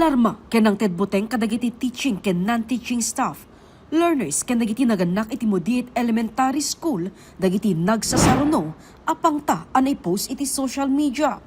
Alarma ken ang tedbuteng kadagiti teaching ken non-teaching staff. Learners ken dagiti naganak iti Modiet Elementary School dagiti nagsasaruno apangta anay post iti social media.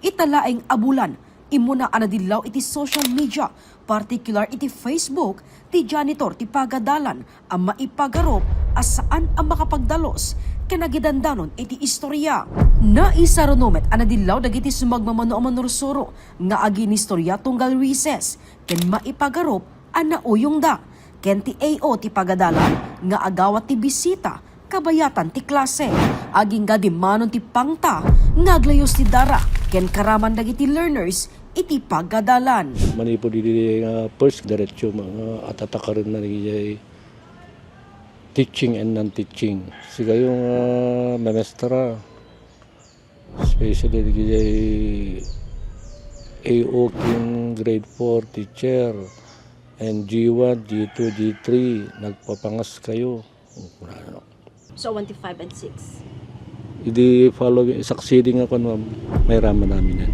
Italaeng abulan imuna anadilaw iti social media, particular iti Facebook, ti janitor ti pagadalan ang maipagarop as saan ang makapagdalos kanagidandanon iti istorya. Naisarunomet anadilaw dagiti sumagmamano ang manursuro nga agin istorya tunggal recess ken maipagarop ang nauyong da ken ti AO ti pagadalan nga agawat ti bisita kabayatan ti klase aging gadimanon ti pangta ngaglayos ti dara ken karaman dagiti learners iti pagadalan. Manipo di first diretso mga atatakarin na ni teaching and non-teaching. Siga yung memestra, especially di AO king grade 4 teacher and G1, G2, G3 nagpapangas kayo. So 1 to 5 and 6. Hindi following, succeeding ako ma'am, may rama namin yan.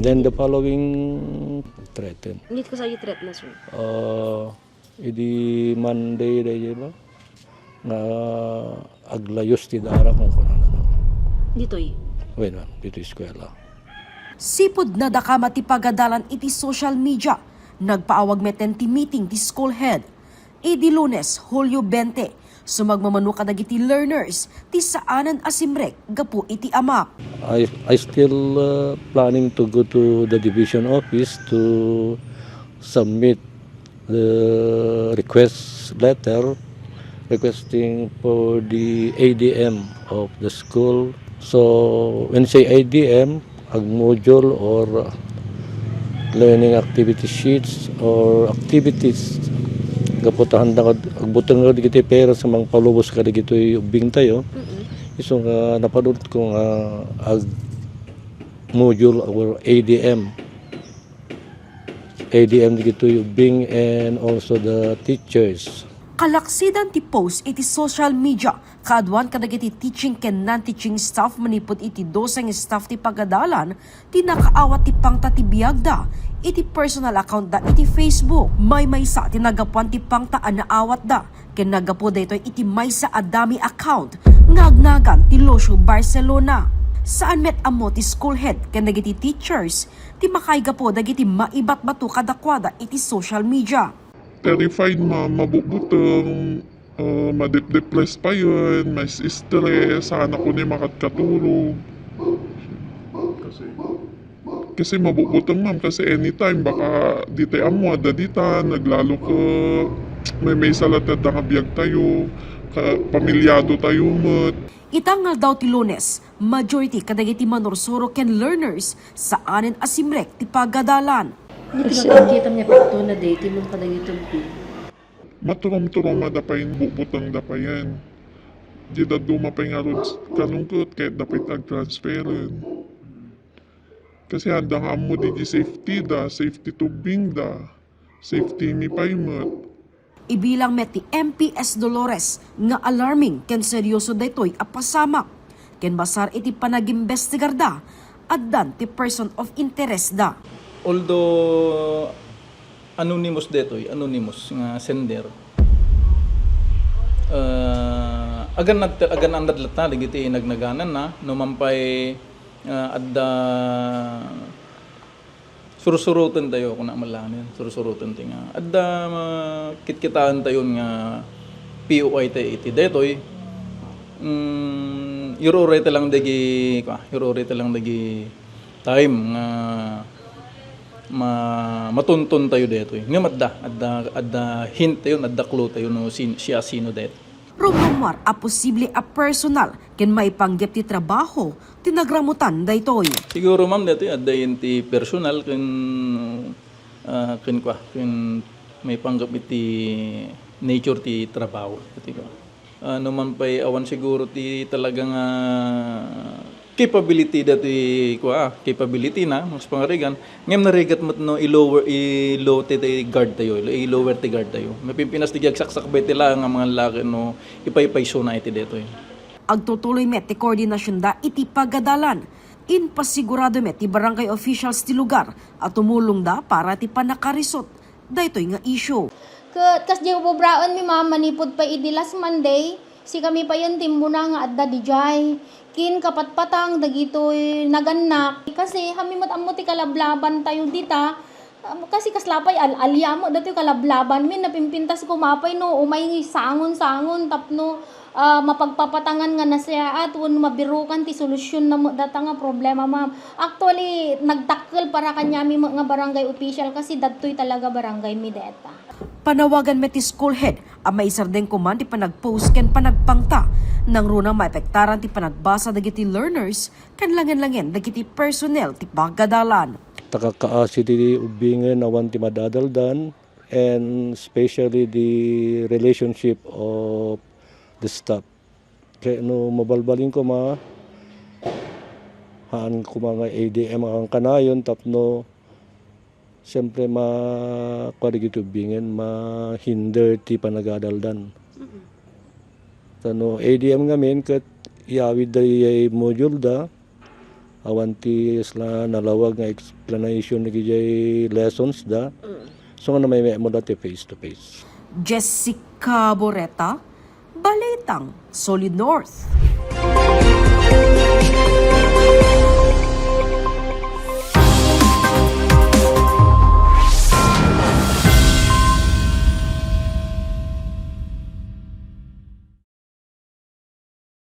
Then the following threaten. Hindi ko sa iyo threat na sir. Idi Monday day ba? Na aglayos ti dara kung ano. Dito eh. Wait ma'am, dito eskwela. Sipod na dakama ti pagadalan iti social media. Nagpaawag meten ti meeting ti school head. Idi Lunes, Hulyo 20, sumagmamano kadagiti learners ti saanan asimrek gapu iti ama. I still planning to go to the division office to submit the request letter requesting for the ADM of the school. So when say ADM, ag module or learning activity sheets or activities gaputahan da agbutang nga digiti pera sa mga palubos ka digito ubing tayo. Iso nga napanood ko nga ag module or ADM digito ubing and also the teachers. Kalaksidan ti post iti social media kaadwan kadagiti teaching ken non-teaching staff manipod iti doseng staff ti pagadalan ti nakaawat ti pangta ti biagda iti personal account da iti Facebook. May maysa ti nagapuan ti pangta a naawat da ken nagapo daytoy iti maysa adami account ngagnagan ti Losyo Barcelona. Saan met amo ti school head ken dagiti teachers ti makaygapo dagiti maibat-bato kadakwada iti social media. Terrified mabubutang, madip-depress pa yun, may stress, sana ko na makatulog. Kasi mabubutang ma'am, kasi anytime baka di tayo amwa, dadita, naglalo ka, may salatad na kabiyag tayo, pamilyado tayo mat. Itangal daw ti Lunes, majority kadagiti manursuro ken learners saanen asimrek ti pagadalan. Hindi pinagkakita niya pa ito na date mo pa dagito. Maturom-turom madapayin, bubutang dapayan. Di da dumapay nga rods kanungkot, kahit dapay tag-transferan. Kasi handa nga mo di safety da, safety tubing da, safety mi paymat. Ibilang met ti MPS Dolores nga alarming ken seryoso daytoy a pasamak ken basar iti panagimbestigar da addan ti person of interest da. Although anonymous anonymous nga sender, agan andad lat na digiti nagnaganan na numampay adda surusurutan tayo kung namalanin surusurutan tayo nga adda kitkitaan tayo nga POI tayo iti detoy yurore lang dagi time nga matuntun tayo dito nga adda hint tayo adda clue tayo no siya sino dito. Rumumar a posible a personal ken maipanggep ti trabaho tinagramutan daytoy. Siguro ma'am dito adda ti personal ken may panggap iti nature ti trabaho dito. Ano man pay awan siguro ti talagang capability capability na mas pangarigan ngem narigat mat no i-lower ti guard tayo i-lower ti guard tayo mapimpinas ti saksak bet tila nga mga laki no ipaypayso na iti detoy. Agtutuloy met ti koordinasyon da iti pagadalan Inpasigurado met ti barangay officials ti lugar at tumulong da para ti panakarisot. Daytoy nga issue. Kas di ubobraon mi mama manipod pa idi last Monday, si kami pa yun timbo na nga adda di jay. Kin kapatpatang dagitoy naganak. Kasi hami ammo ti kalablaban tayo dita. Kasi kaslapay alya mo dati kalablaban min napimpintas ko mapay no umay sangon tapno mapagpapatangan nga na siya at un mabirukan ti solusyon na mo data nga problema ma'am. Actually nagtakkel para kanya mi nga barangay official kasi dadtoy talaga barangay mi deta. Panawagan met ti school head ang maisardeng kuman ti panagpost ken panagpangta nang runang maepektaran ti panagbasa dagiti learners ken langen-langen dagiti personnel ti pagkadalan. Takakaasi ti ubingen awan ti madadaldan, and especially the relationship of the staff. Kaya no mabalbalin ko haan ko mga ADM ang kanayon tapno siyempre makarigit ubingen mahinder ti panagadaldan. Tano ADM ngamin kat iawid da module da awan ti isla nalawag nga explanation ni gijay lessons da. So nga may mo dati face to face. Jessica Boreta, Balitang Solid North.